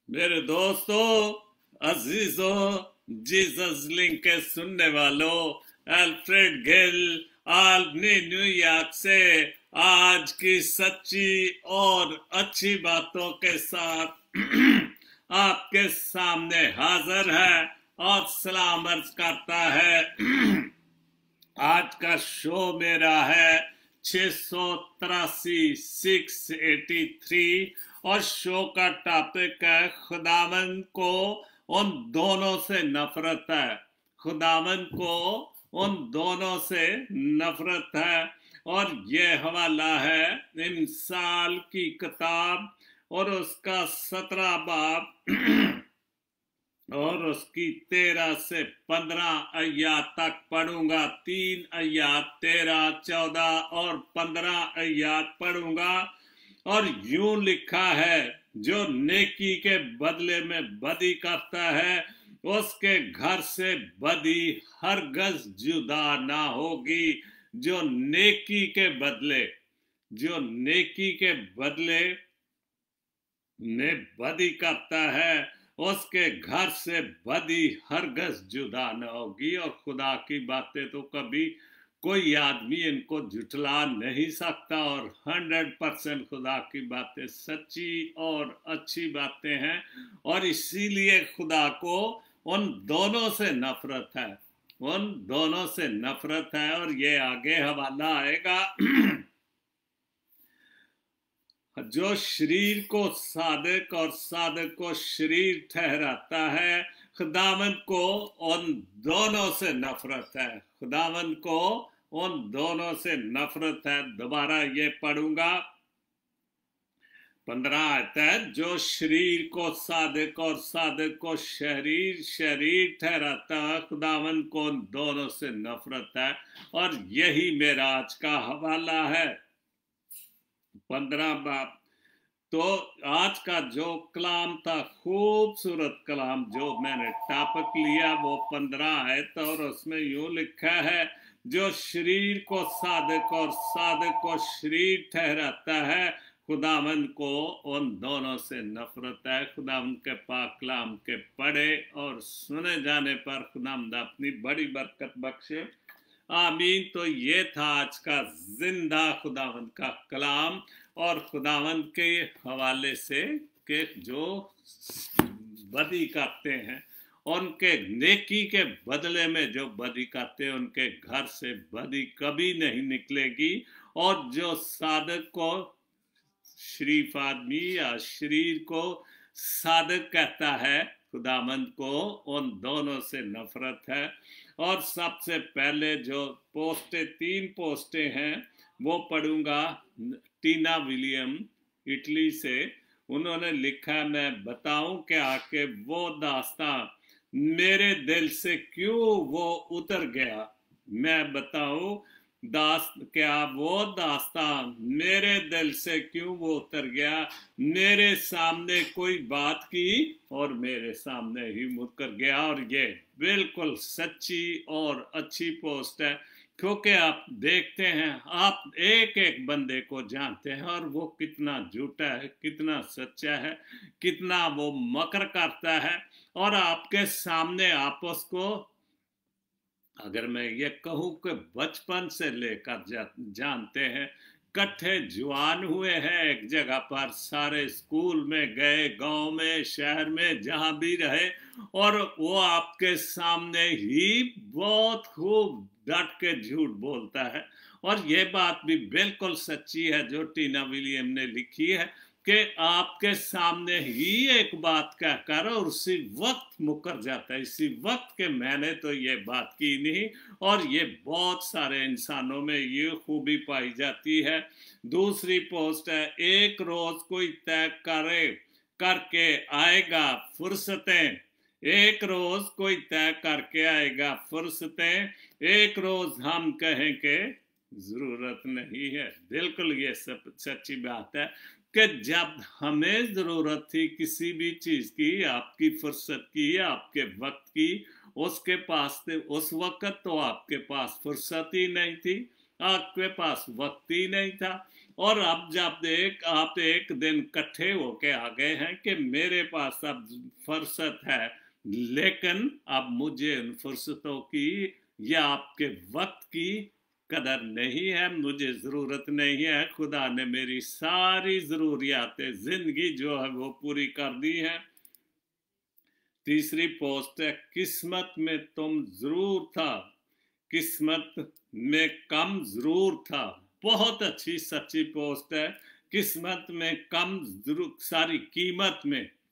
मेरे दोस्तों, अजीजों, Jesus link के सुनने वालों, अल्फ्रेड गिल आल्बनी न्यूयॉर्क से आज की सच्ची और अच्छी बातों के साथ आपके सामने हाजिर है और सलाम अर्ज करता है। आज का शो मेरा है 683 683 और शो का टॉपिक है खुदावंद को उन दोनों से नफरत है। खुदावंद को उन दोनों से नफरत है और ये हवाला है इमसाल की किताब और उसका 17 बाब और उसकी 13 से 15 आयत तक पढ़ूंगा। 3 आयत 13, 14 और 15 आयत पढ़ूंगा। और यूं लिखा है, जो नेकी के बदले में बदी करता है उसके घर से बदी हरगज जुदा ना होगी। जो नेकी के बदले में बदी करता है उसके घर से बदी हरगज जुदा न होगी। और खुदा की बातें तो कभी कोई आदमी इनको झुठला नहीं सकता और 100% खुदा की बातें सच्ची और अच्छी बातें हैं। और इसीलिए खुदा को उन दोनों से नफरत है, और ये आगे हवाला आएगा। जो शरीर को सादिक और सादिक को शरीर ठहराता है, खुदावंद को उन दोनों से नफरत है। खुदावंद को उन दोनों से नफरत है। दोबारा ये पढ़ूंगा। 15 आता है, जो शरीर को सादिक और सादिक को शरीर ठहराता है, खुदावंद को उन दोनों से नफरत है। और यही मेरा आज का हवाला है। 15 बाब। तो आज का जो कलाम था, खूबसूरत कलाम जो मैंने टॉपिक लिया, वो 15 है। तो और उसमें यूं लिखा है, जो शरीर को सादिक और सादिक को शरीर ठहराता है, खुदावंद को उन दोनों से नफरत है। खुदावंद के पाक कलाम के पढ़े और सुने जाने पर खुदावंद अपनी बड़ी बरकत बख्शे। आमीन। तो ये था आज का जिंदा खुदावंद का कलाम और खुदावंद के हवाले से कि जो बदी करते हैं उनके नेकी के बदले में जो बदी करते हैं उनके घर से बदी कभी नहीं निकलेगी। और जो सादिक को शरीफ आदमी या शरीर को सादिक कहता है, खुदावंद को उन दोनों से नफरत है। और सबसे पहले जो 3 पोस्टें हैं वो पढ़ूंगा। टीना विलियम इटली से, उन्होंने लिखा, मैं बताऊं क्या कि वो दास्तान मेरे दिल से क्यों वो उतर गया। मैं बताऊं क्या वो दास्तान मेरे दिल से क्यों वो उतर गया। मेरे सामने कोई बात की और मेरे सामने ही मुकर गया। और ये बिल्कुल सच्ची और अच्छी पोस्ट है, क्योंकि आप देखते हैं, आप एक एक बंदे को जानते हैं और वो कितना झूठा है, कितना सच्चा है, कितना वो मकर करता है। और आपके सामने आप उसको, अगर मैं ये कहूँ कि बचपन से लेकर जानते हैं, इकट्ठे जवान हुए हैं एक जगह पर, सारे स्कूल में गए, गांव में, शहर में, जहां भी रहे, और वो आपके सामने ही बहुत खूब डट के झूठ बोलता है। और ये बात भी बिल्कुल सच्ची है जो टीना विलियम ने लिखी है कि आपके सामने ही एक बात कहकर और उसी वक्त मुकर जाता है, इसी वक्त के मैंने तो ये बात की नहीं। और ये बहुत सारे इंसानों में ये खूबी पाई जाती है। दूसरी पोस्ट है, एक रोज कोई तय करके आएगा फुर्सतें। एक रोज कोई तय करके आएगा फुर्सतें, एक रोज हम कहें कि जरूरत नहीं है। बिल्कुल ये सच्ची बात है कि जब हमें जरूरत थी किसी भी चीज की, आपकी फुर्सत की, आपके वक्त की, उसके पास थे, उस वक्त तो आपके पास फुर्सत ही नहीं थी, आपके पास वक्त ही नहीं था। और अब जब आप एक दिन इकट्ठे होके आ गए हैं कि मेरे पास अब फुर्सत है, लेकिन अब मुझे उन फुर्सतों की या आपके वक्त की कदर नहीं है, मुझे ज़रूरत नहीं है। खुदा ने मेरी सारी ज़रूरियातें ज़िंदगी जो है वो पूरी कर दी है। तीसरी पोस्ट है, किस्मत में तुम ज़रूर था, किस्मत में कम ज़रूर था। बहुत अच्छी सच्ची पोस्ट है। किस्मत में कम ज़रूर, सारी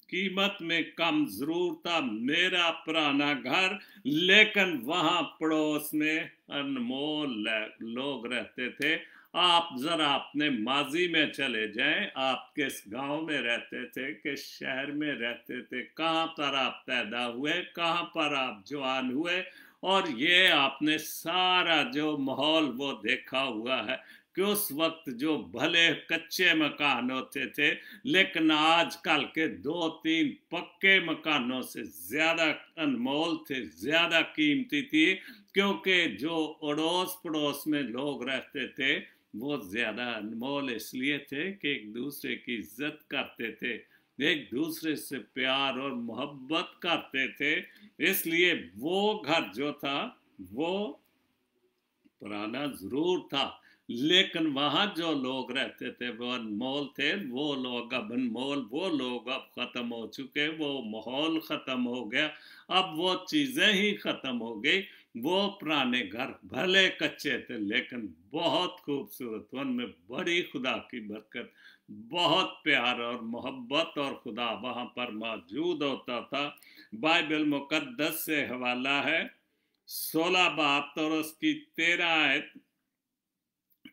कीमत में कम ज़रूर था मेरा पुराना घर, लेकिन वहाँ पड़ोस में अनमोल लोग रहते थे। आप ज़रा अपने माजी में चले जाएं, आप किस गांव में रहते थे, किस शहर में रहते थे, कहाँ पर आप पैदा हुए, कहाँ पर आप जवान हुए, और ये आपने सारा जो माहौल वो देखा हुआ है कि उस वक्त जो भले कच्चे मकान होते थे, लेकिन आजकल के 2-3 पक्के मकानों से ज़्यादा अनमोल थे, ज़्यादा कीमती थी, क्योंकि जो अड़ोस पड़ोस में लोग रहते थे वो ज़्यादा अनमोल इसलिए थे कि एक दूसरे की इज्जत करते थे, एक दूसरे से प्यार और मोहब्बत करते थे। इसलिए वो घर जो था वो पुराना ज़रूर था, लेकिन वहाँ जो लोग रहते थे वो अनमोल थे। वो लोग अब अनमोल, वो लोग अब ख़त्म हो चुके, वो माहौल ख़त्म हो गया, अब वो चीज़ें ही ख़त्म हो गई। वो पुराने घर भले कच्चे थे लेकिन बहुत खूबसूरत, उनमें बड़ी खुदा की बरकत, बहुत प्यार और मोहब्बत और खुदा वहाँ पर मौजूद होता था। बाइबल मुकद्दस से हवाला है 16 बाब और उसकी 13 आयत।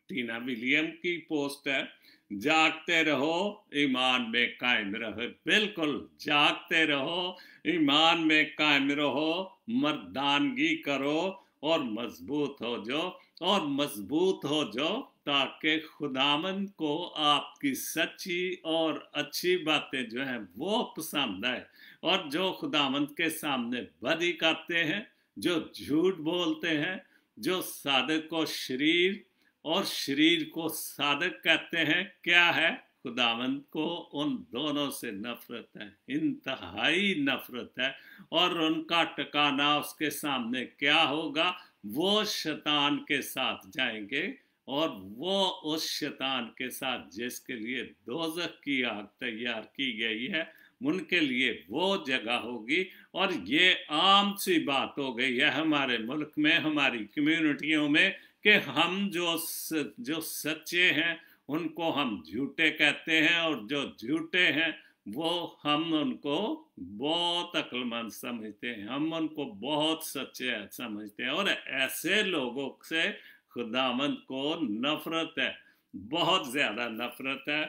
टीना विलियम की पोस्ट है, जागते रहो, ईमान में कायम रहो। बिल्कुल, जागते रहो, ईमान में कायम रहो, मर्दानगी करो और मजबूत हो जाओ, और मजबूत हो जाओ ताकि खुदावंद को आपकी सच्ची और अच्छी बातें जो हैं वो पसंद आए। और जो खुदावंद के सामने बदी करते हैं, जो झूठ बोलते हैं, जो सादिक को शरीर और शरीर को सादिक कहते हैं, क्या है? खुदावंद को उन दोनों से नफरत है, इंतहाई नफरत है। और उनका ठिकाना उसके सामने क्या होगा? वो शैतान के साथ जाएंगे, और वो उस शैतान के साथ जिसके लिए दोज़ख की आग तैयार की गई है, उनके लिए वो जगह होगी। और ये आम सी बात हो गई है हमारे मुल्क में, हमारी कम्युनिटियों में, कि हम जो सच्चे हैं उनको हम झूठे कहते हैं, और जो झूठे हैं वो हम उनको बहुत अक्लमंद समझते हैं, हम उनको बहुत सच्चे समझते हैं। और ऐसे लोगों से खुदावंद को नफरत है, बहुत ज़्यादा नफरत है।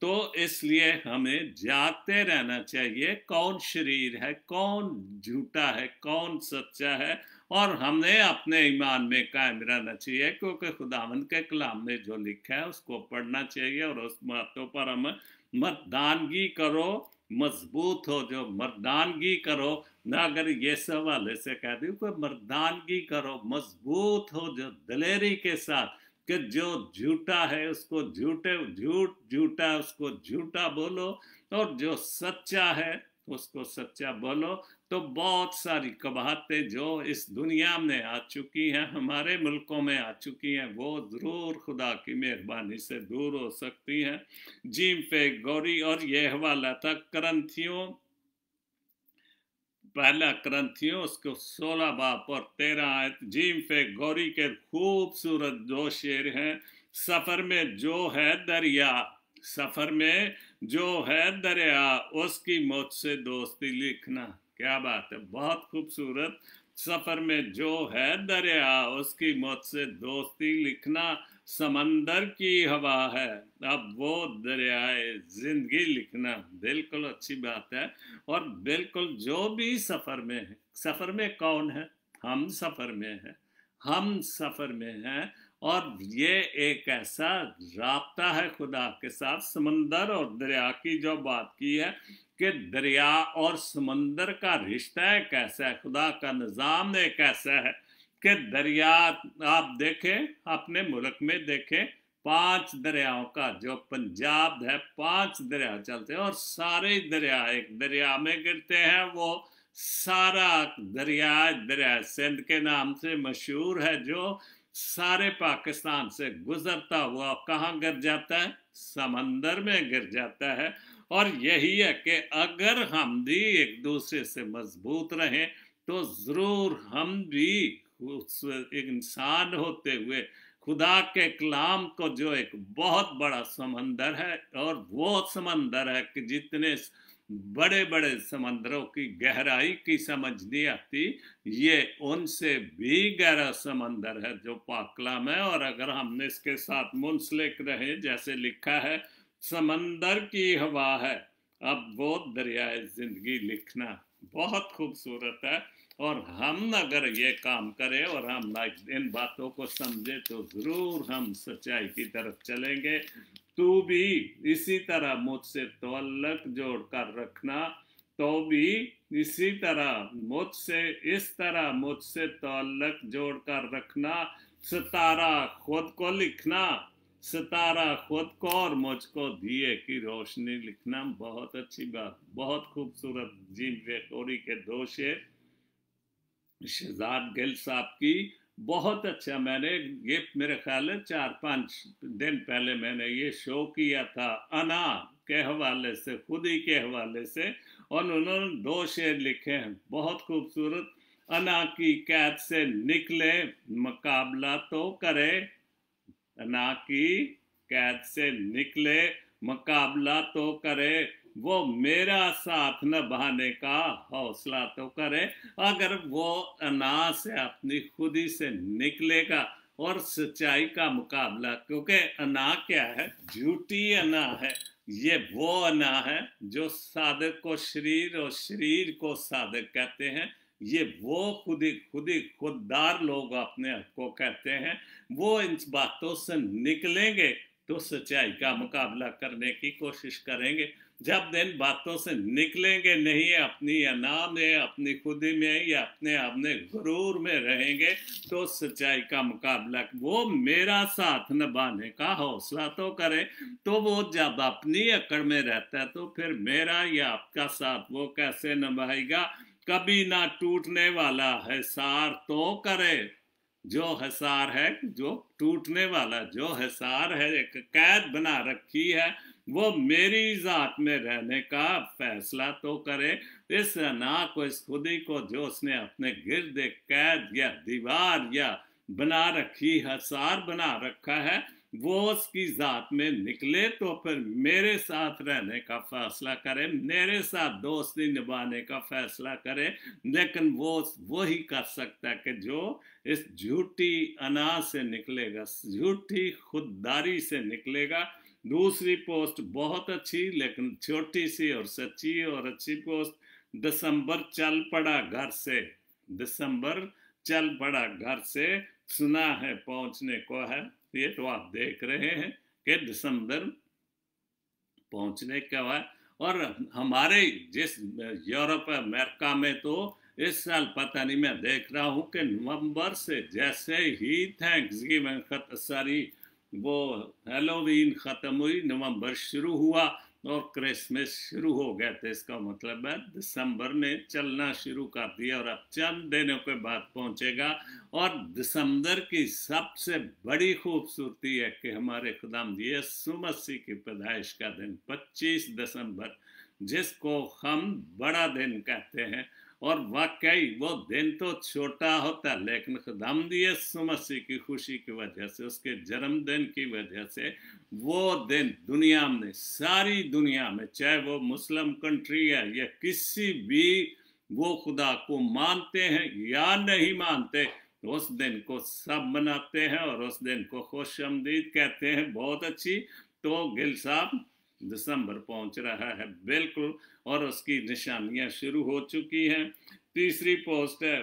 तो इसलिए हमें जागते रहना चाहिए, कौन शरीर है, कौन झूठा है, कौन सच्चा है, और हमें अपने ईमान में कायम रहना चाहिए, क्योंकि खुदावंद के कलाम में जो लिखा है उसको पढ़ना चाहिए, और उस बातों पर हम मर्दानगी करो, मजबूत हो जो मर्दानगी करो ना। अगर ये सवाल से कह दूँ कि मर्दानगी करो, मजबूत हो जो दिलेरी के साथ, कि जो झूठा है उसको झूठा उसको झूठा बोलो, और जो सच्चा है उसको सच्चा बोलो। तो बहुत सारी कबाहतें जो इस दुनिया में आ चुकी हैं, हमारे मुल्कों में आ चुकी हैं, वो ज़रूर खुदा की मेहरबानी से दूर हो सकती हैं। जीम पे गौरी, और ये हवाला था करंथियों, पहला करंथियों उसको 16 बाब और 13 आयत। जीम पे गौरी के खूबसूरत 2 शेर हैं। सफ़र में जो है दरिया, सफ़र में जो है दरिया, उसकी मौत से दोस्ती लिखना। क्या बात है, बहुत खूबसूरत। सफ़र में जो है दरिया, उसकी मौत से दोस्ती लिखना। समंदर की हवा है, अब वो दरियाए जिंदगी लिखना। बिल्कुल अच्छी बात है। और बिल्कुल जो भी सफ़र में है, सफ़र में कौन है? हम सफ़र में हैं, हम सफ़र में हैं। और ये एक ऐसा राब्ता है खुदा के साथ। समंदर और दरिया की जो बात की है कि दरिया और समंदर का रिश्ता एक ऐसा है, खुदा का निज़ाम एक ऐसा है कि दरिया, आप देखें अपने मुल्क में देखें, 5 दरियाओं का, जो पंजाब है 5 दरिया चलते हैं और सारे दरिया एक दरिया में गिरते हैं। वो सारा दरिया सिंध के नाम से मशहूर है, जो सारे पाकिस्तान से गुजरता हुआ कहाँ गिर जाता है? समंदर में गिर जाता है। और यही है कि अगर हम भी एक दूसरे से मजबूत रहें तो जरूर हम भी उस इंसान होते हुए खुदा के कलाम को, जो एक बहुत बड़ा समंदर है, और वो समंदर है कि जितने बड़े बड़े समंदरों की गहराई की समझ नहीं आती, ये उनसे भी गहरा समंदर है जो पाक कलाम है। और अगर हमने इसके साथ मुंसलिक रहे, जैसे लिखा है, समंदर की हवा है अब वो दरियाए जिंदगी लिखना, बहुत खूबसूरत है। और हम अगर ये काम करें और हम इन बातों को समझे तो जरूर हम सच्चाई की तरफ चलेंगे। तू भी इसी तरह मुझसे तवल्लक जोड़ कर रखना, तो भी इसी तरह मुझसे इस तरह मुझसे तवल्लक जोड़ कर रखना। सितारा खुद को लिखना, सितारा खुद को और मुझको दिए की रोशनी लिखना। बहुत अच्छी बात, बहुत खूबसूरत जीन वेकोरी के 2 शेर शहजाद गिल साहब की। बहुत अच्छा, मैंने ये मेरे ख्याल है 4-5 दिन पहले मैंने ये शो किया था अना के हवाले से, खुदी के हवाले से, और उन्होंने 2 शेर लिखे हैं बहुत खूबसूरत। अना की कैद से निकले मुकाबला तो करे, अना की कैद से निकले मुकाबला तो करे, वो मेरा साथ निभाने का हौसला तो करे। अगर वो अना से अपनी खुदी से निकलेगा और सच्चाई का मुकाबला, क्योंकि अना क्या है? झूठी अना है। ये वो अना है जो सादिक को शरीर और शरीर को सादिक कहते हैं। ये वो खुददार लोग अपने आप को कहते हैं। वो इन बातों से निकलेंगे तो सच्चाई का मुकाबला करने की कोशिश करेंगे। जब इन बातों से निकलेंगे नहीं, अपनी अना में, अपनी खुदी में या अपने अपने गुरूर में रहेंगे, तो सच्चाई का मुकाबला, वो मेरा साथ निभाने का हौसला तो करे। तो वो जब अपनी अकड़ में रहता है तो फिर मेरा या आपका साथ वो कैसे निभाएगा? कभी ना टूटने वाला हिसार तो करे, जो हिसार है, जो टूटने वाला जो हिसार है, एक कैद बना रखी है, वो मेरी जात में रहने का फैसला तो करे। इस अना को, इस खुदी को जो उसने अपने गिर्द एक कैद या दीवार या बना रखी, हिसार बना रखा है, वो उसकी जात में निकले तो फिर मेरे साथ रहने का फैसला करे, मेरे साथ दोस्ती निभाने का फैसला करे। लेकिन वो ही कर सकता है कि जो इस झूठी अना से निकलेगा, झूठी खुददारी से निकलेगा। दूसरी पोस्ट बहुत अच्छी लेकिन छोटी सी और सच्ची और अच्छी पोस्ट। दिसंबर चल पड़ा घर से, दिसंबर चल पड़ा घर से, सुना है पहुंचने को है। ये तो आप देख रहे हैं कि दिसंबर पहुंचने का है। और हमारे जिस यूरोप अमेरिका में तो इस साल पता नहीं, मैं देख रहा हूं कि नवंबर से जैसे ही थैंक्सगिविंग वो हैलोवीन खत्म हुई, नवंबर शुरू हुआ और क्रिसमस शुरू हो गए थे। इसका मतलब है दिसंबर ने चलना शुरू कर दिया और अब चंद दिनों के बाद पहुंचेगा। और दिसंबर की सबसे बड़ी खूबसूरती है कि हमारे खुदाम यीशु मसीह की पैदाइश का दिन 25 दिसंबर, जिसको हम बड़ा दिन कहते हैं। और वाकई वो दिन तो छोटा होता है, लेकिन खुदावंद यीशु मसीह की खुशी की वजह से, उसके जन्मदिन की वजह से, वो दिन दुनिया में, सारी दुनिया में, चाहे वो मुस्लिम कंट्री है या किसी भी, वो खुदा को मानते हैं या नहीं मानते, उस दिन को सब मनाते हैं और उस दिन को खुशामदीद कहते हैं। बहुत अच्छी। तो गिल साहब दिसंबर पहुंच रहा है बिल्कुल, और उसकी निशानियां शुरू हो चुकी हैं। तीसरी पोस्ट है,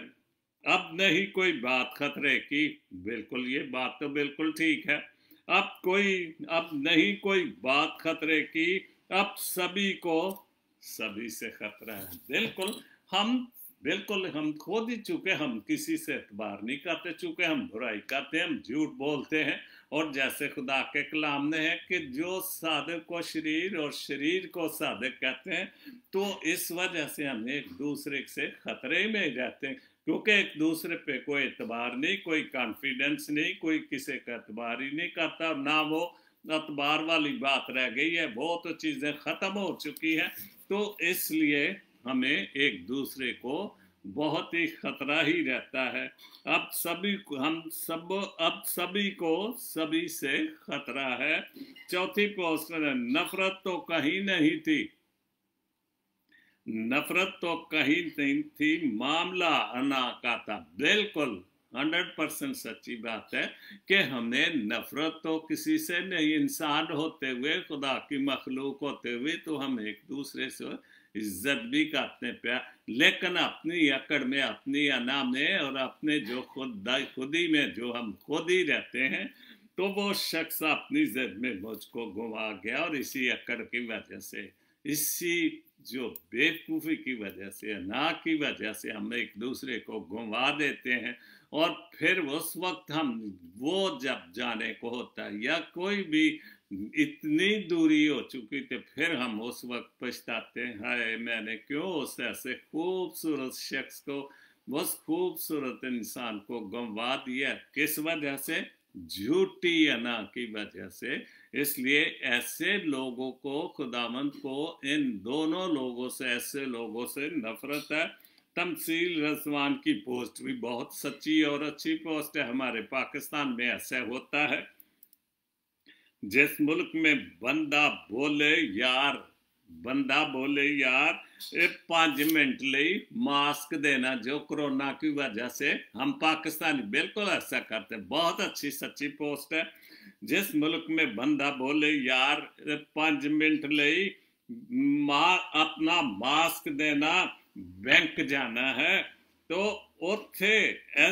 अब नहीं कोई बात खतरे की। बिल्कुल, ये बात तो बिल्कुल ठीक है। अब नहीं कोई बात खतरे की, अब सभी से खतरा है। बिल्कुल हम खोद ही चुके, हम किसी से एतबार नहीं करते, चूंकि हम बुराई करते हैं, हम झूठ बोलते हैं और जैसे खुदा के कलाम ने है कि जो सादिक को शरीर और शरीर को सादिक कहते हैं, तो इस वजह से हम एक दूसरे से खतरे में रहते हैं, क्योंकि एक दूसरे पे कोई एतबार नहीं, कोई कॉन्फिडेंस नहीं, कोई किसी का एतबार ही नहीं करता, ना वो एतबार वाली बात रह गई है, वो तो चीज़ें ख़त्म हो चुकी हैं। तो इसलिए हमें एक दूसरे को बहुत ही खतरा ही रहता है। अब सभी को सभी से खतरा है। चौथी पोस्ट में नफरत तो कहीं नहीं थी, नफरत तो कहीं नहीं थी, मामला अना का था। बिल्कुल 100% सच्ची बात है कि हमें नफरत तो किसी से नहीं, इंसान होते हुए, खुदा की मखलूक होते हुए, तो हम एक दूसरे से इज्जत भी करते हैं, प्यार, लेकिन अपनी अकड़ में, अपनी अना में और अपने जो खुदी में जो हम खुद ही रहते हैं, तो वो शख्स अपनी जिद में मुझको गुमा गया। और इसी अकड़ की वजह से, इसी जो बेवकूफ़ी की वजह से, ना की वजह से हम एक दूसरे को गुमा देते हैं। और फिर उस वक्त हम वो जब जाने को होता है या कोई भी इतनी दूरी हो चुकी थी, फिर हम उस वक्त पछताते हैं, हाय मैंने क्यों उस ऐसे खूबसूरत शख्स को, उस खूबसूरत इंसान को गंवा दिया। किस वजह से? झूठी अना की वजह से। इसलिए ऐसे लोगों को, खुदावंद को इन दोनों लोगों से, ऐसे लोगों से नफरत है। तमसील रजवान की पोस्ट भी बहुत सच्ची और अच्छी पोस्ट है। हमारे पाकिस्तान में ऐसा होता है, जिस मुल्क में बंदा बोले यार 5 मिनट ले मास्क देना, जो कोरोना की वजह से हम पाकिस्तानी बिल्कुल ऐसा करते हैं। बहुत अच्छी सच्ची पोस्ट है। जिस मुल्क में बंदा बोले यार 5 मिनट ले अपना मास्क देना, बैंक जाना है, तो उत्थे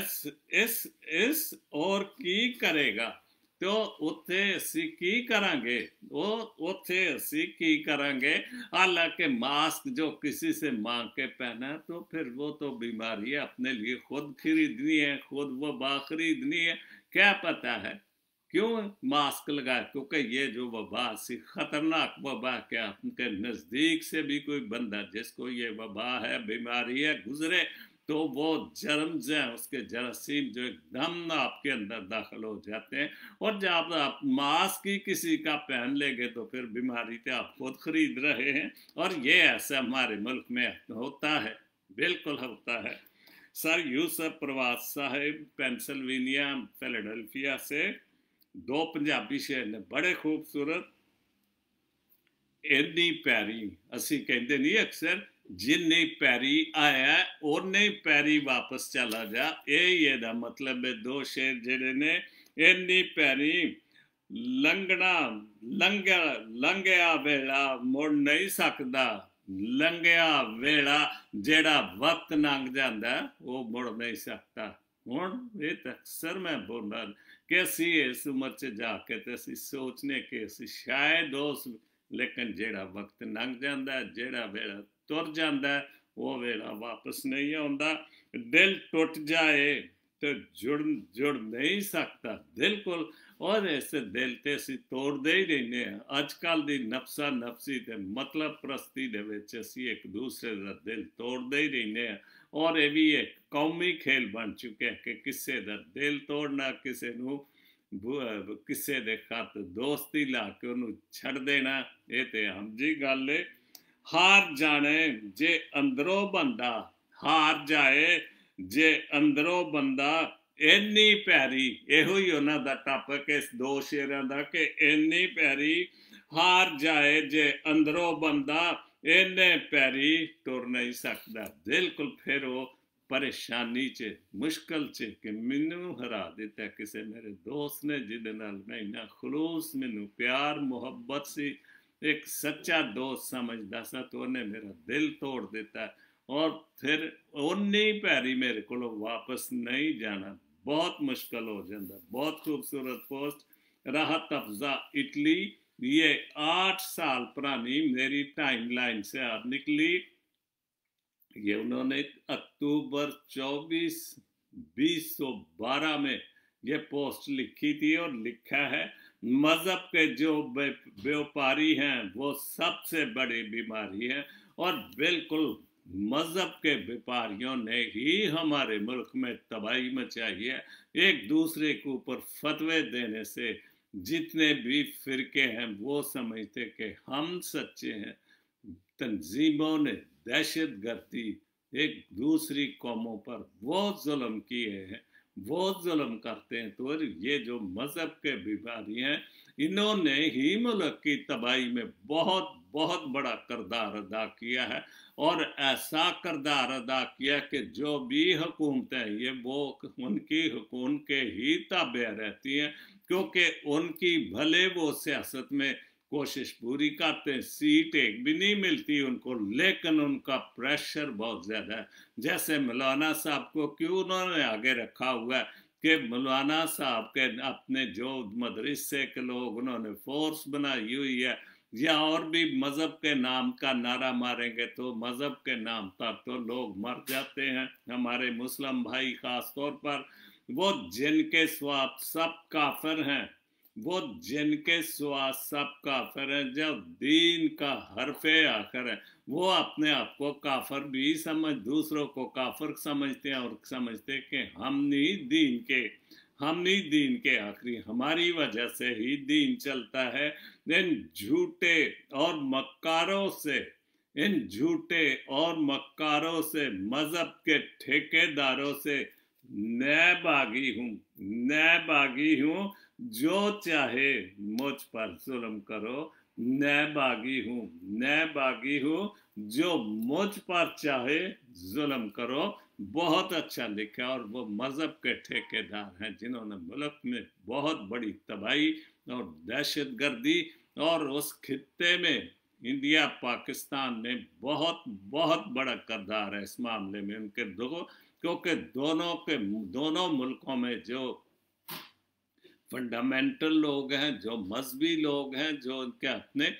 इस और की करेगा, तो उत्थे असी की करांगे, वो उत्थे असी की करांगे। हालांकि मास्क जो किसी से मांग के पहना, तो फिर वो तो बीमारी है, अपने लिए खुद खरीदनी है, खुद वबा खरीदनी है। क्या पता है क्यों मास्क लगाए? क्योंकि ये जो वबा सी खतरनाक वबा, क्या उनके नज़दीक से भी कोई बंदा जिसको ये वबा है, बीमारी है, गुजरे, तो वो जर्म्स हैं, उसके जरासीम जो एकदम आपके अंदर दाखिल हो जाते हैं। और जब आप मास्क ही किसी का पहन लेंगे, तो फिर बीमारी तो आप खुद खरीद रहे हैं। और ये ऐसा हमारे मुल्क में होता है, बिल्कुल होता है। सर यूसुफ प्रवास साहिब पेंसिल्वेनिया फिलाडेल्फिया से 2 पंजाबी शेर ने, बड़े खूबसूरत। इन्नी पैरी असी कहते नहीं अक्सर, जिन्नी पैरी आया उन्नी पैरी वापस चला जा, ये मतलब है। 2 शेर जेड़े ने, इन्नी पैरी लंघिया वेला मुड़ नहीं सकता, लंघिया वेला जेड़ा वक्त लंघ जाता वो मुड़ नहीं सकता। हुण ये अक्सर मैं बोलना कि असी इस उम्र च जाके तो असी सोचने कि असी शायद उस, लेकिन जेड़ा वक्त लंघ जाता है, जेड़ा वेला तुर जाता है, वो वेला वापस नहीं आता। दिल टुट जाए तो जुड़ नहीं सकता, बिल्कुल। और ऐसे दिल तो असी तोड़ते ही रहने हैं। अजकल की नफसा नफसी ते मतलब परस्ती दे विच असी एक दूसरे का दिल तोड़ते ही रहने हैं। और ये भी एक कौमी खेल बन चुके हैं कि किसी का दिल तोड़ना, किसी किसी के खत दोस्ती ला के उन्होंने छड़ देना, ये तो हम जी गल है। हार जाने जे अंदरों बंदा, हार जाए जे अंदरों बंदा, इन्नी प्यारी, यो ही उन्हों का टॉपिक इस 2 शेरों का, कि इन्नी प्यारी हार जाए जे अंदरों बंदा, इन्ने प्यारी टुर नहीं सकता। बिल्कुल फिर वो परेशानी च, मुश्किल च कि मैनू हरा दिता किसी मेरे दोस्त ने, जिदे नाल मैं इन्ना खलूस, मैनू प्यार मुहब्बत सी, एक सच्चा दोस्त समझदा सा, तो उन्हें मेरा दिल तोड़ दिता। और फिर उन्नी पैरी मेरे को वापस नहीं जाना, बहुत मुश्किल हो जाता। बहुत खूबसूरत पोस्ट। राहत अफजा इटली, ये 8 साल पुरानी मेरी टाइमलाइन से आप निकली। ये उन्होंने अक्टूबर 24, 2012 में ये पोस्ट लिखी थी और लिखा है, मजहब के जो व्यापारी हैं वो सबसे बड़ी बीमारी है। और बिल्कुल मजहब के व्यापारियों ने ही हमारे मुल्क में तबाही मचाई है। एक दूसरे के ऊपर फतवे देने से जितने भी फिरके हैं वो समझते कि हम सच्चे हैं। तंजीमों ने दहशत गर्दी एक दूसरी कौमों पर वो जुल्म किए हैं, वो जुल्म करते हैं। तो ये जो मजहब के बीमारी हैं, इन्होंने ही मुल्क की तबाही में बहुत बहुत बड़ा किरदार अदा किया है। और ऐसा किरदार अदा किया कि जो भी हुकूमतें ये वो उनकी उनके ही ताबे रहती हैं, क्योंकि उनकी भले वो सियासत में कोशिश पूरी करते हैं, सीट एक भी नहीं मिलती उनको, लेकिन उनका प्रेशर बहुत ज़्यादा है। जैसे मौलाना साहब को क्यों उन्होंने आगे रखा हुआ है कि मौलाना साहब के अपने जो मदरसे के लोग उन्होंने फोर्स बनाई हुई है, या और भी मज़हब के नाम का नारा मारेंगे तो मज़हब के नाम पर तो लोग मर जाते हैं। हमारे मुस्लिम भाई खास तौर पर, वो जिनके स्वाब सब काफिर हैं, वो जिनके स्वाब सब काफिर हैं, जब दीन का हरफे आखिर है, वो अपने आप को काफिर भी समझ, दूसरों को काफिर समझते हैं और समझते कि हम नहीं दीन के आखिरी, हमारी वजह से ही दीन चलता है। इन झूठे और मक्कारों से मजहब के ठेकेदारों से मैं बागी हूँ, जो चाहे मुझ पर जुल्म करो। मैं बागी हूँ, जो मुझ पर चाहे जुल्म करो। बहुत अच्छा लिखा। और वो मजहब के ठेकेदार हैं जिन्होंने मुल्क में बहुत बड़ी तबाही और दहशत गर्दी, और उस खित्ते में इंडिया पाकिस्तान में बहुत बहुत बड़ा किरदार है इस मामले में उनके दो, क्योंकि दोनों मुल्कों में जो फंडामेंटल लोग हैं, जो मजहबी लोग हैं, जो उनके अपने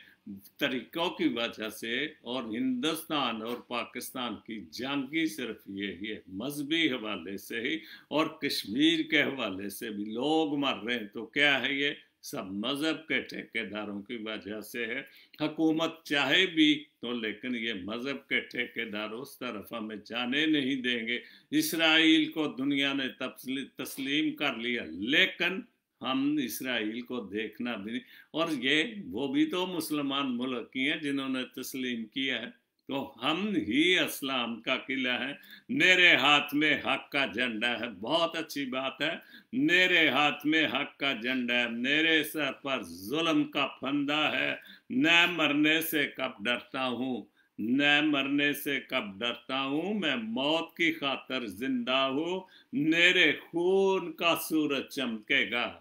तरीक़ों की वजह से, और हिंदुस्तान और पाकिस्तान की जंग सिर्फ यही है, मजहबी हवाले से ही, और कश्मीर के हवाले से भी लोग मर रहे हैं। तो क्या है, ये सब मजहब के ठेकेदारों की वजह से है। हुकूमत चाहे भी तो, लेकिन ये मजहब के ठेकेदार उस तरफ हमें जाने नहीं देंगे। इसराइल को दुनिया ने तस्लीम कर लिया, लेकिन हम इसराइल को देखना भी नहीं। और ये वो भी तो मुसलमान मुल्क ही हैं जिन्होंने तस्लीम किया है। तो हम ही इस्लाम का किला है। मेरे हाथ में हक का झंडा है, बहुत अच्छी बात है, मेरे हाथ में हक का झंडा है, मेरे सर पर जुल्म का फंदा है। मैं मरने से कब डरता हूँ, मैं मौत की खातर जिंदा हूँ। मेरे खून का सूरज चमकेगा,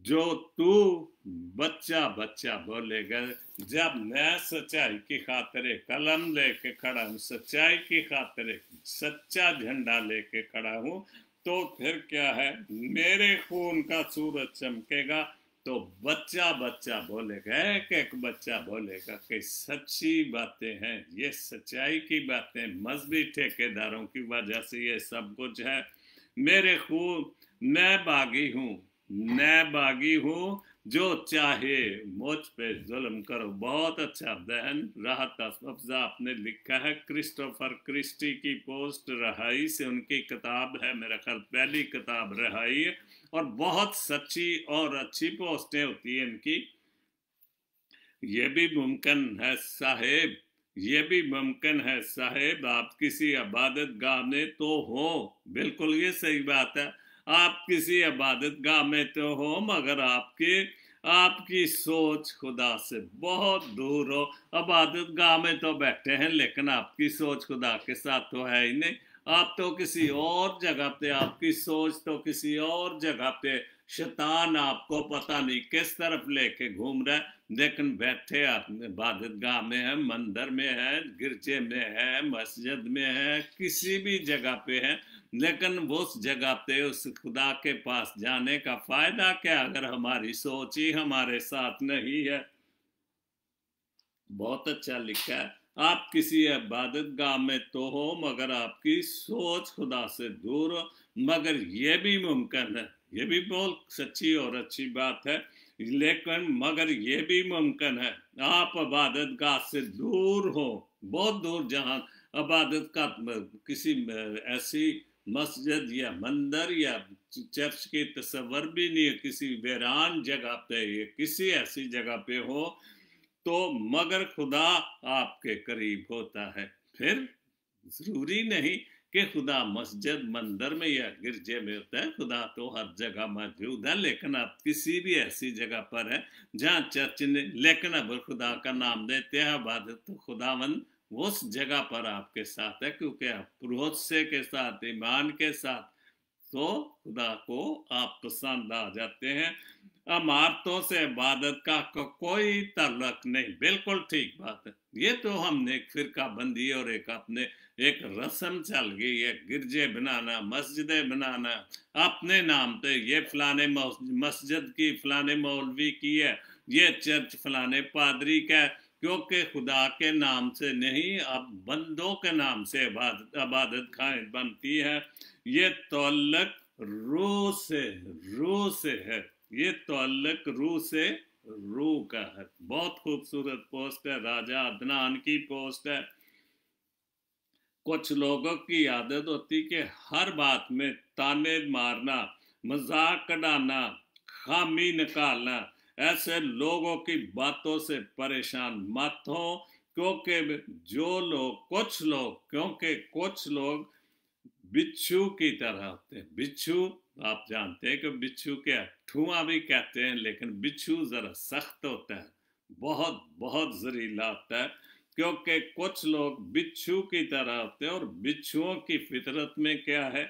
जो तू बच्चा बच्चा बोलेगा। जब मैं सच्चाई की खातिर कलम लेके खड़ा हूँ, सच्चाई की खातिर सच्चा झंडा लेके खड़ा हूँ, तो फिर क्या है, मेरे खून का सूरज चमकेगा। तो बच्चा बच्चा बोलेगा, एक बच्चा बोलेगा कि सच्ची बातें हैं, ये सच्चाई की बातें, मजहबी ठेकेदारों की वजह से ये सब कुछ है। मैं बागी हूँ, जो चाहे मुझ पे जुल्म करो। बहुत अच्छा बहन राहत अफजा आपने लिखा है। क्रिस्टोफर क्रिस्टी की पोस्ट रहाई से उनकी किताब है, मेरा ख्याल पहली किताब रहाई है, और बहुत सच्ची और अच्छी पोस्टें होती हैं इनकी। ये भी मुमकिन है साहेब, आप किसी इबादत गाह में तो हो। बिल्कुल ये सही बात है, आप किसी इबादत गाह में तो हो, मगर आपकी सोच खुदा से बहुत दूर हो। इबादत गाह में तो बैठे हैं, लेकिन आपकी सोच खुदा के साथ तो है ही नहीं। आप तो किसी और जगह पे, आपकी सोच तो किसी और जगह पे, शैतान आपको पता नहीं किस तरफ लेके घूम रहा है, लेकिन बैठे आप इबादत गाह में है, मंदिर में है, गिरजे में है, मस्जिद में है, किसी भी जगह पे है, लेकिन उस जगह पे उस खुदा के पास जाने का फायदा क्या अगर हमारी सोच ही हमारे साथ नहीं है। बहुत अच्छा लिखा है। आप किसी इबादत गाह में तो हो मगर आपकी सोच खुदा से दूर हो। मगर ये भी मुमकिन है, ये भी बहुत सच्ची और अच्छी बात है, लेकिन मगर ये भी मुमकिन है आप इबादत गाह से दूर हो, बहुत दूर, जहाँ इबादत का किसी ऐसी मस्जिद या मंदिर या चर्च की तस्वर भी नहीं है, किसी वीरान जगह पे या किसी ऐसी जगह पे हो, तो मगर खुदा आपके करीब होता है। फिर जरूरी नहीं कि खुदा मस्जिद मंदिर में या गिरजे में होता है, खुदा तो हर जगह मौजूद है, लेकिन आप किसी भी ऐसी जगह पर है जहाँ चर्च ने, लेकिन अब खुदा का नाम देते हैं, इबादत तो खुदावन उस जगह पर आपके साथ है, क्योंकि आप भरोसे के साथ, ईमान के साथ, तो खुदा को आप पसंद आ जाते हैं। इमारतों से इबादत का कोई ताल्लुक नहीं, बिल्कुल ठीक बात है। ये तो हमने एक फिरका बंदी और एक अपने एक रस्म चल गई है, गिरजे बनाना, मस्जिदें बनाना अपने नाम पे, ये फलाने मस्जिद की फलाने मौलवी की है, ये चर्च फलाने पादरी का, क्योंकि खुदा के नाम से नहीं, अब बंदों के नाम से इबादत खाएं बनती है। ये तौल्लक रूह से है, ये तौल्लक रूह से रूह का है। बहुत खूबसूरत पोस्ट है, राजा अदनान की पोस्ट है। कुछ लोगों की आदत होती कि हर बात में ताने मारना, मजाक उड़ाना, खामी निकालना। ऐसे लोगों की बातों से परेशान मत हो, क्योंकि कुछ लोग बिच्छू की तरह होते हैं। बिच्छू, आप जानते हैं कि बिच्छू क्या, ठुआ भी कहते हैं, लेकिन बिच्छू जरा सख्त होता है, बहुत बहुत जहरीला होता है, क्योंकि कुछ लोग बिच्छू की तरह होते हैं, और बिच्छुओं की फितरत में क्या है,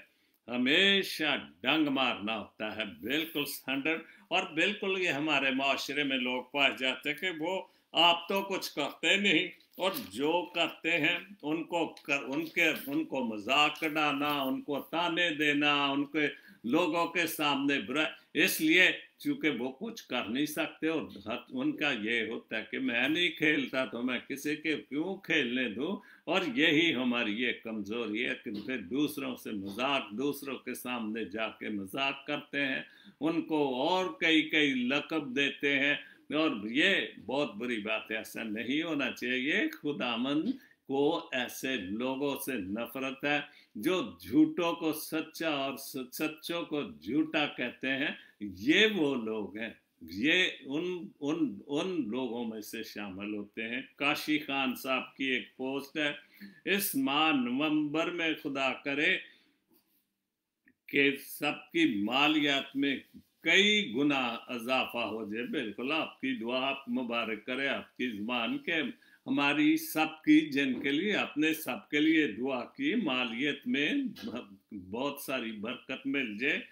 हमेशा डंग मारना होता है, बिल्कुल स्टैंडर्ड। और बिल्कुल ये हमारे माशरे में लोग पाए जाते हैं कि वो आप तो कुछ करते नहीं, और जो करते हैं उनको मजाक डालना, उनको ताने देना, उनके लोगों के सामने बुरा, इसलिए चूंकि वो कुछ कर नहीं सकते, और उनका ये होता है कि मैं नहीं खेलता तो मैं किसी के क्यों खेलने दूं। और यही हमारी ये कमजोरी है कि फिर दूसरों से मजाक, दूसरों के सामने जाके मजाक करते हैं, उनको और कई कई लक़ब देते हैं, और ये बहुत बुरी बात है, ऐसा नहीं होना चाहिए। खुदामंद को ऐसे लोगों से नफरत है जो झूठों को सच्चा और सच्चों को झूठा कहते हैं। ये वो लोग हैं, ये उन लोगों में से शामिल होते हैं। काशी खान साहब की एक पोस्ट है, इस माह नवंबर में खुदा करे कि सबकी मालियात में कई गुना इजाफा हो जाए। बिल्कुल आपकी दुआ आप मुबारक करे, आपकी जुबान के हमारी सबकी, जिनके लिए अपने सबके लिए दुआ की, मालियत में बहुत सारी बरकत मिल जाए।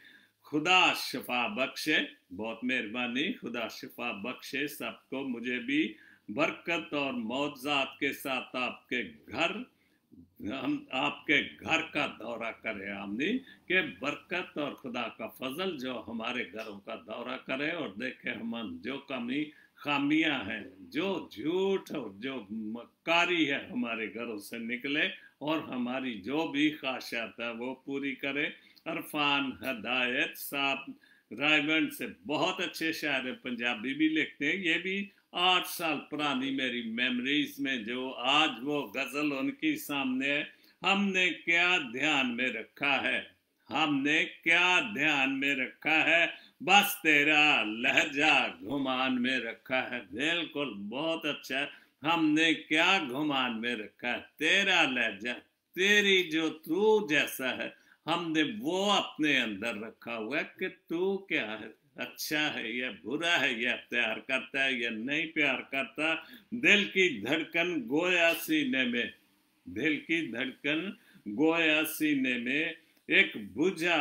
खुदा शिफा बख्शे, बहुत मेहरबानी, खुदा शिफा बख्शे सबको, मुझे भी बरकत और मौजज़ात के साथ आपके घर, हम आपके घर का दौरा करें, आमनी के बरकत और खुदा का फजल जो हमारे घरों का दौरा करे, और देखे हम जो कमी खामियां हैं, जो झूठ और जो मक्कारी है हमारे घरों से निकले, और हमारी जो भी ख्वाहिशात है वो पूरी करे। अरफान हदायत साहब रायगंज से बहुत अच्छे शायर पंजाबी भी लिखते हैं, ये भी 8 साल पुरानी मेरी मेमोरीज में जो आज वो गजल उनकी सामने है। हमने क्या ध्यान में रखा है, हमने क्या ध्यान में रखा है, बस तेरा लहजा घुमान में रखा है। बिल्कुल बहुत अच्छा, हमने क्या घुमान में रखा है, तेरा लहजा, तेरी जो तू जैसा है, हमने वो अपने अंदर रखा हुआ है कि तू क्या है, अच्छा है या बुरा है, या प्यार करता है या नहीं प्यार करता। दिल की धड़कन गोया सीने में, दिल की धड़कन गोया सीने में, एक बुझा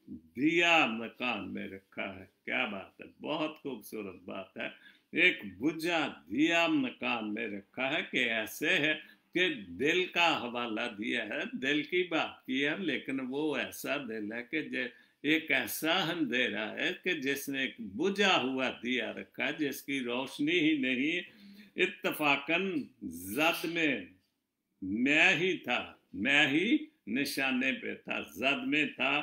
दिया मकान में रखा है। क्या बात है, बहुत खूबसूरत बात है। एक बुझा दिया मकान में रखा है, कि ऐसे है कि दिल का हवाला दिया है, दिल की बात की है, लेकिन वो ऐसा दिल है कि एक ऐसा अंधेरा है कि जिसने एक बुझा हुआ दिया रखा है, जिसकी रोशनी ही नहीं। इत्तफाकन जद में मैं ही था, मैं ही निशाने पे था, जद में था,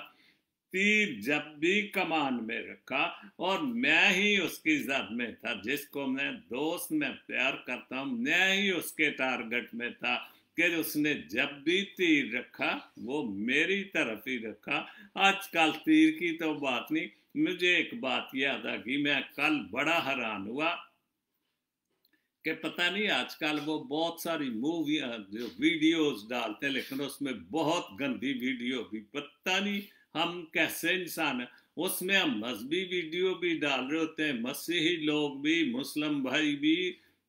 तीर जब भी कमान में रखा, और मैं ही उसकी जद में था। जिसको मैं दोस्त में प्यार करता हूँ, मैं ही उसके टारगेट में था कि उसने जब भी तीर रखा वो मेरी तरफ ही रखा। आजकल तीर की तो बात नहीं, मुझे एक बात याद आ गई, मैं कल बड़ा हैरान हुआ कि पता नहीं आजकल वो बहुत सारी मूवी जो वीडियोस डालते हैं, लेकिन उसमें बहुत गंदी वीडियो भी, पता नहीं हम कैसे इंसान हैं। उसमें हम मजहबी वीडियो भी डाल रहे होते हैं, मसीही लोग भी, मुस्लिम भाई भी,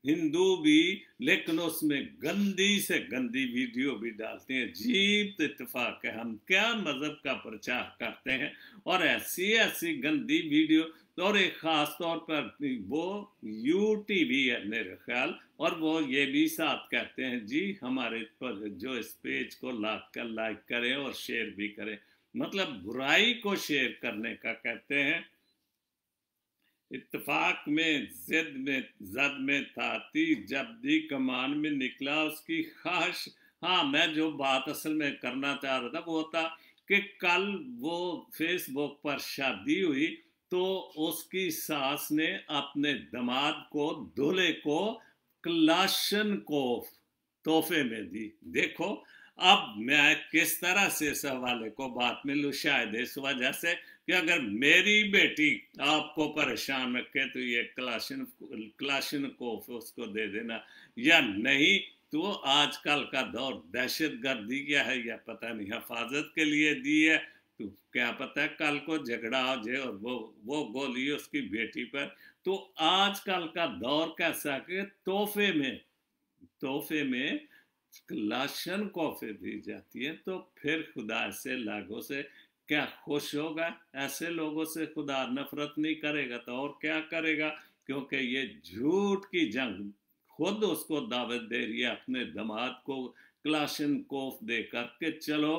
हिंदू भी, लेकिन उसमें गंदी से गंदी वीडियो भी डालते हैं। अजीब इत्तेफाक है, हम क्या मजहब का प्रचार करते हैं और ऐसी ऐसी गंदी वीडियो। और एक खास तौर पर वो यूटीवी है मेरे ख्याल, और वो ये भी साथ कहते हैं जी हमारे पर जो इस पेज को लाइक करें और शेयर भी करें, मतलब बुराई को शेयर करने का कहते हैं। इत्तेफाक में जद में था, तीर जब दी कमान में निकला उसकी ख्वाहिश। हाँ, मैं जो बात असल में करना चाह रहा था वो था कि कल वो फेसबुक पर शादी हुई तो उसकी सास ने अपने दामाद को, दूल्हे को, क्लाशनकोफ तोहफे में दी। देखो अब मैं किस तरह से इस हवाले को बात में लूँ, शायद इस वजह से कि अगर मेरी बेटी आपको परेशान रखे तो ये क्लाशनकोफ उसको दे देना, या नहीं तो आजकल का दौर दहशत गर्दी क्या है या पता नहीं, हिफाजत के लिए दी है, तो क्या पता है कल को झगड़ा हो जाए और वो गोली उसकी बेटी पर। तो आजकल का दौर कैसा कि तोहफे में लाशन कॉफी दी जाती है, तो फिर खुदा से लागों से क्या खुश होगा? ऐसे लोगों से खुदा नफरत नहीं करेगा तो और क्या करेगा? क्योंकि ये झूठ की जंग खुद उसको दावत दे रही है अपने दामाद को क्लाशन कोफ दे करके, चलो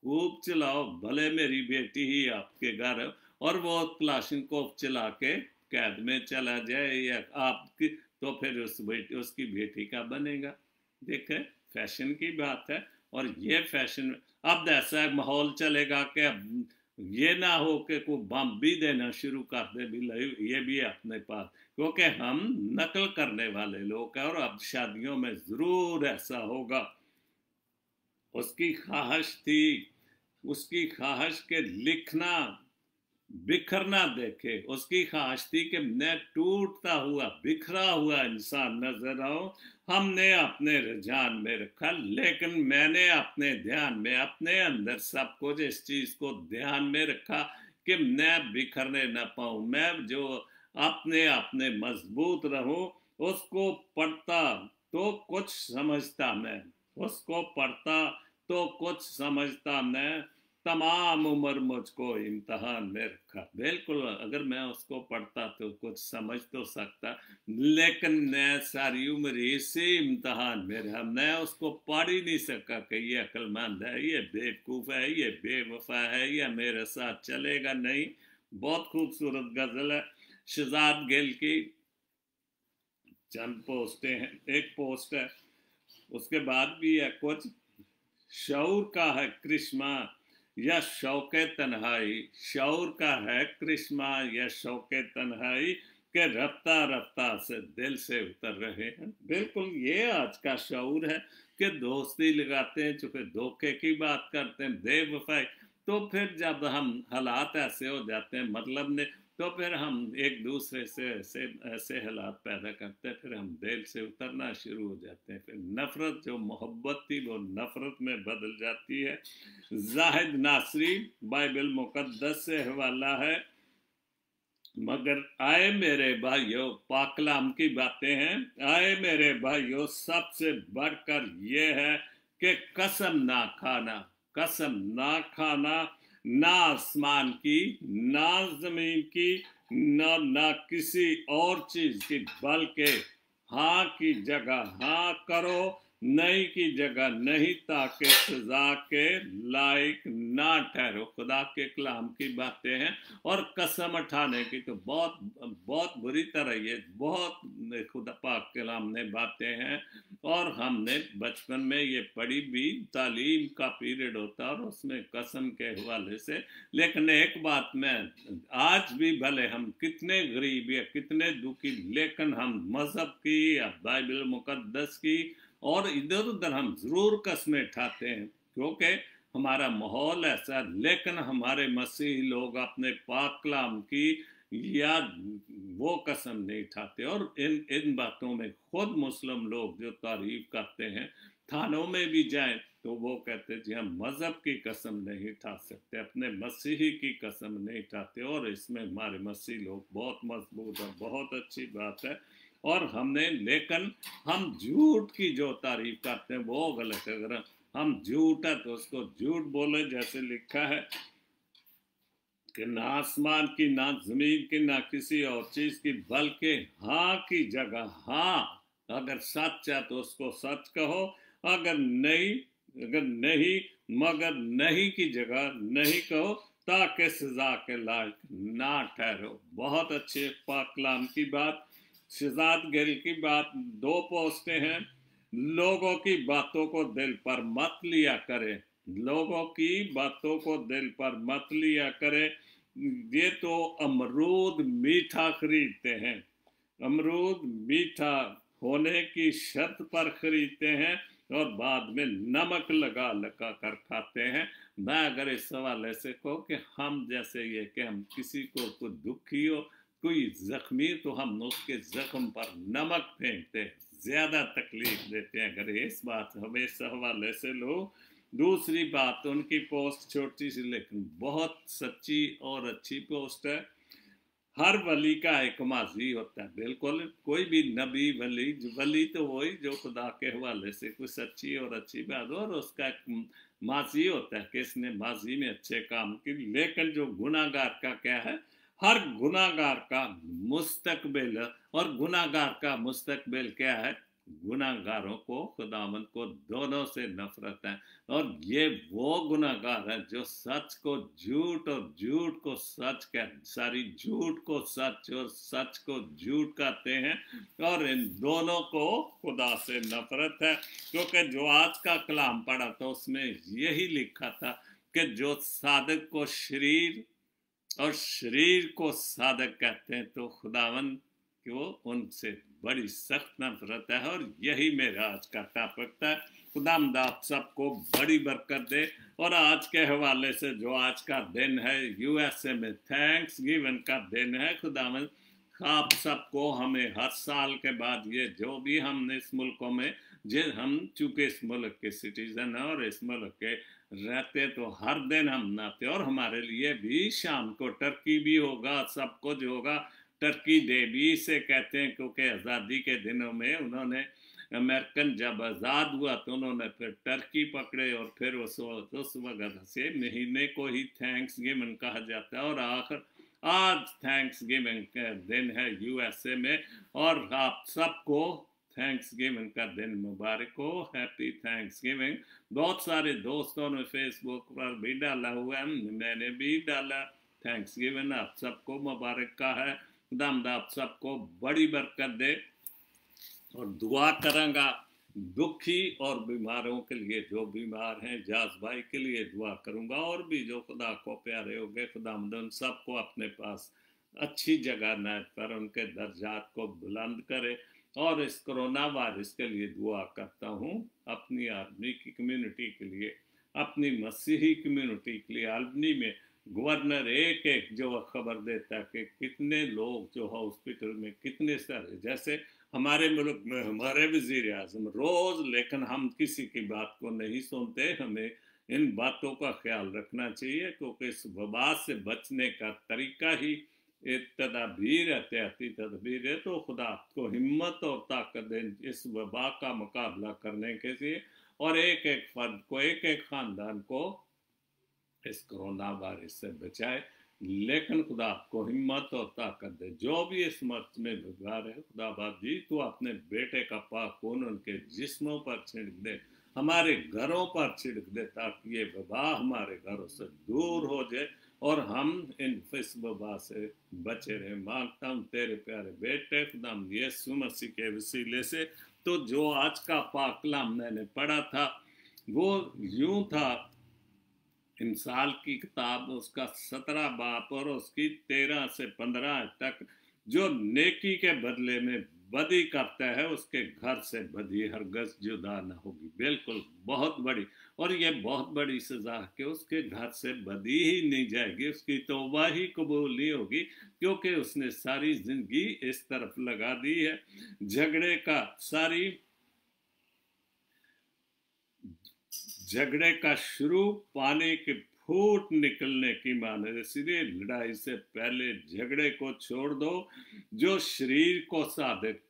खूब चलाओ, भले मेरी बेटी ही आपके घर, और वो क्लाशन कोफ चला के कैद में चला जाए या आपकी, तो फिर उसकी बेटी का बनेगा। देखे फैशन की बात है, और ये फैशन अब ऐसा माहौल चलेगा कि अब ये ना हो कि कोई बम भी देना शुरू कर दे भी, ये भी है अपने पास, क्योंकि हम नकल करने वाले लोग हैं और अब शादियों में जरूर ऐसा होगा। उसकी ख्वाहिश थी, उसकी ख्वाहिश के लिखना बिखरना देखे, उसकी ख्वाहिश थी कि मैं टूटता हुआ बिखरा हुआ इंसान नजर आऊं। हमने अपने रुझान में रखा, लेकिन मैंने अपने ध्यान में अपने अंदर सब कुछ इस चीज को ध्यान में रखा कि मैं बिखरने न पाऊं, मैं जो अपने मजबूत रहूं। उसको पढ़ता तो कुछ समझता मैं, उसको पढ़ता तो कुछ समझता मैं, तमाम उम्र मुझको इम्तहान में रखा। बिल्कुल, अगर मैं उसको पढ़ता तो कुछ समझ तो सकता, लेकिन मैं सारी उम्र इसी इम्तहान में रहा। मैं उसको पढ़ ही नहीं सका कि ये अक्लमंद है, ये बेवकूफ़ है, ये बेवफा है, या मेरे साथ चलेगा नहीं। बहुत खूबसूरत गज़ल है शहजाद गिल की। चंद पोस्टें हैं, एक पोस्ट है, उसके बाद भी है कुछ। शऊर का है क्रिश्मा या शौके तन्हाई, शऊर का है क्रिश्मा या शौके तन्हाई, के रफ्ता रफ्ता से दिल से उतर रहे हैं। बिल्कुल ये आज का शऊर है कि दोस्ती लगाते हैं, चुपे धोखे की बात करते हैं, बेवफाई। तो फिर जब हम हालात ऐसे हो जाते हैं मतलब ने, तो फिर हम एक दूसरे से ऐसे हालात पैदा करते हैं, फिर हम दिल से उतरना शुरू हो जाते हैं, फिर नफरत जो मोहब्बत थी वो नफरत में बदल जाती है। जाहिद नासरी बाइबल मुकद्दस से हवाला है। मगर आए मेरे भाइयों, पाकलाम की बातें हैं, आए मेरे भाइयों सबसे बढ़कर ये है कि कसम ना खाना, कसम ना खाना, ना आसमान की, ना जमीन की, ना किसी और चीज की, बल्कि हाँ की जगह हाँ करो, नहीं की जगह नहीं, ताकि सजा के लायक ना ठहरो। खुदा के कलाम की बातें हैं, और कसम उठाने की तो बहुत बहुत बुरी तरह ये बहुत खुदा पाक कलाम ने बातें हैं। और हमने बचपन में ये पढ़ी भी, तालीम का पीरियड होता और उसमें कसम के हवाले से। लेकिन एक बात मैं, आज भी भले हम कितने गरीब या कितने दुखी, लेकिन हम मजहब की या बाइबल मुकद्दस की और इधर उधर हम ज़रूर कस्में उठाते हैं, क्योंकि हमारा माहौल ऐसा। लेकिन हमारे मसीही लोग अपने पाक कलाम की या वो कसम नहीं उठाते। और इन बातों में खुद मुस्लिम लोग जो तारीफ करते हैं, थानों में भी जाएं तो वो कहते जी हम मज़हब की कसम नहीं उठा सकते, अपने मसीही की कसम नहीं उठाते। और इसमें हमारे मसीही लोग बहुत मजबूत है, बहुत अच्छी बात है। और हमने, लेकिन हम झूठ की जो तारीफ करते हैं वो गलत है। अगर हम झूठ है तो उसको झूठ बोले, जैसे लिखा है कि ना आसमान की, ना जमीन की, ना किसी और चीज की, बल्कि हाँ की जगह हाँ। अगर सच है तो उसको सच कहो, अगर नहीं मगर नहीं की जगह नहीं कहो, ताकि सजा के लायक ना ठहरो। बहुत अच्छे पाक कलाम की बात। शहजाद गिल की बात, 2 पोस्टें हैं। लोगों की बातों को दिल पर मत लिया करे, लोगों की बातों को दिल पर मत लिया करे। ये तो अमरूद मीठा खरीदते हैं, अमरूद मीठा होने की शर्त पर खरीदते हैं और बाद में नमक लगा लगा कर खाते हैं। मैं अगर इस हवाले से कहूँ कि हम जैसे ये कि हम किसी को कोई दुखी हो, कोई जख्मी, तो हम उसके जख्म पर नमक फेंकते हैं, ज्यादा तकलीफ देते हैं। अगर इस बात हमें इस हवाले से लो। दूसरी बात, उनकी पोस्ट छोटी सी लेकिन बहुत सच्ची और अच्छी पोस्ट है। हर वली का एक माजी होता है, बिल्कुल। कोई भी नबी वली तो वही जो खुदा के हवाले से कोई सच्ची और अच्छी बात हो, और उसका एक माजी होता है कि इसने माजी में अच्छे काम की। लेकिन जो गुनाहगार का क्या है, हर गुनाहगार का मुस्तकबिल, और गुनाहगार का मुस्तकबिल क्या है, गुनाहगारों को, खुदावंद को दोनों से नफरत है। और ये वो गुनाहगार है जो सच को झूठ और झूठ को सच सारी झूठ को सच और सच को झूठ कहते हैं। और इन दोनों को खुदा से नफरत है। क्योंकि जो आज का कलाम पढ़ा था उसमें यही लिखा था कि जो सादक को शरीर और शरीर को सादक कहते हैं, तो खुदावंद को उनसे बड़ी सख्त नफरत है। और यही मेरा आज का टॉपिक था। खुदावंद आप सबको बड़ी बरकत दे। और आज के हवाले से जो आज का दिन है, यूएसए में थैंक्स गिवन का दिन है। खुदावंद आप सबको, हमें हर साल के बाद ये जो भी हमने इस मुल्कों में, हम चूंकि इस मुल्क के सिटीजन हैं और इस मुल्क के रहते, तो हर दिन हम नाते। और हमारे लिए भी शाम को टर्की भी होगा, सब कुछ होगा। टर्की डे भी इसे कहते हैं, क्योंकि आज़ादी के दिनों में उन्होंने, अमेरिकन जब आज़ाद हुआ तो उन्होंने फिर टर्की पकड़े, और फिर उस वक्त से महीने को ही थैंक्स गिवन कहा जाता है। और आज थैंक्स गिविंग का दिन है यूएसए में। और आप सबको थैंक्स गिविंग का दिन मुबारक हो, हैप्पी थैंक्स गिविंग। बहुत सारे दोस्तों ने फेसबुक पर भी डाला हुआ है, मैंने भी डाला। थैंक्स गिविंग आप सबको मुबारक का है। खुदावंद आप सबको बड़ी बरकत दे। और दुआ करूँगा दुखी और बीमारों के लिए, जो बीमार हैं, जाज भाई के लिए दुआ करूँगा। और भी जो खुदा को प्यारे हो गए, खुदावंद उन सबको अपने पास अच्छी जगह नायत कर, उनके दर्जात को बुलंद करे। और इस कोरोना वायरस के लिए दुआ करता हूँ, अपनी आर्मी की कम्युनिटी के लिए, अपनी मसीही कम्युनिटी के लिए। आल्बनी में गवर्नर एक एक जो खबर देता है कि कितने लोग जो हॉस्पिटल में, कितने सारे, जैसे हमारे मुल्क में हमारे वजीर आजम रोज, लेकिन हम किसी की बात को नहीं सुनते। हमें इन बातों का ख्याल रखना चाहिए, क्योंकि इस वबा से बचने का तरीका ही एक तदाबीर, एहतियाती तदबीर है। तो खुदा को हिम्मत और ताकत दे इस वबा का मुकाबला करने के लिए, और एक एक फर्द को, एक एक खानदान को इस कोरोना वायरस से बचाए। लेकिन खुदा आपको हिम्मत और ताकत दे। जो भी इस मर्ज में बीमार है, खुदा बाप जी तो अपने बेटे का पाक खून उनके जिस्मों पर छिड़क दे, हमारे घरों पर छिड़क दे, ताकि ये वबा हमारे घरों से दूर हो जाए। और हम इन फिस्बा से बचे रहे। मांगता हूँ तेरे प्यारे बेटे खुदाम यीशु मसीह के वसीले से। तो जो आज का पाक कलाम मैंने पढ़ा था वो यूं था, इंसाल की किताब उसका 17 बाप और उसकी 13 से 15 तक, जो नेकी के बदले में बदी करता है उसके घर से बदी हरगज जुदा न होगी। बिल्कुल बहुत बड़ी, और ये बहुत बड़ी सजा कि उसके घर से बदी ही नहीं जाएगी, उसकी तौबा ही कबूल नहीं होगी, क्योंकि उसने सारी जिंदगी इस तरफ लगा दी है। झगड़े का शुरू पानी के फूट निकलने की माने, इसलिए लड़ाई से पहले झगड़े को छोड़ दो। जो शरीर को सादिक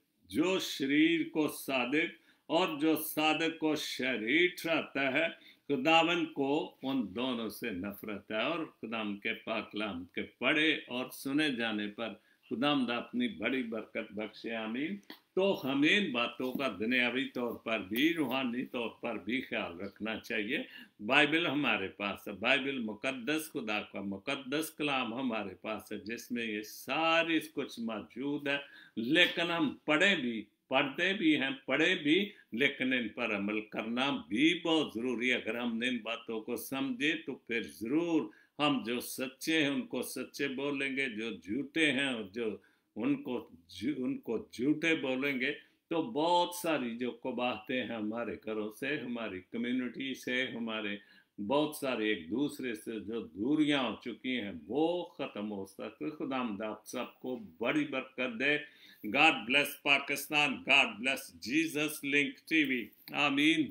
और जो सादिक को शरीर ठहराता है, खुदावन को उन दोनों से नफरत है। और खुदाम के पाक कलाम के पढ़े और सुने जाने पर खुदाम अपनी बड़ी बरकत बख्शे। आमीन। तो हमें इन बातों का दुनियावी तौर पर भी रूहानी तौर पर भी ख्याल रखना चाहिए। बाइबल हमारे पास है, बाइबल मुकद्दस, खुदा का मुकद्दस कलाम हमारे पास है, जिसमें ये सारी कुछ मौजूद है। लेकिन हम पढ़ते भी हैं, पढ़े भी, लेकिन इन पर अमल करना भी बहुत ज़रूरी है। अगर हमने इन बातों को समझे तो फिर ज़रूर हम जो सच्चे हैं उनको सच्चे बोलेंगे, जो झूठे हैं और जो उनको झूठे बोलेंगे। तो बहुत सारी जो कबाहतें हैं हमारे घरों से, हमारी कम्युनिटी से, हमारे बहुत सारे एक दूसरे से जो दूरियां हो चुकी हैं वो ख़त्म हो सकती है। खुदावंद आप सबको बड़ी बरकत दे। God bless Pakistan, God bless Jesus Link TV. आमीन।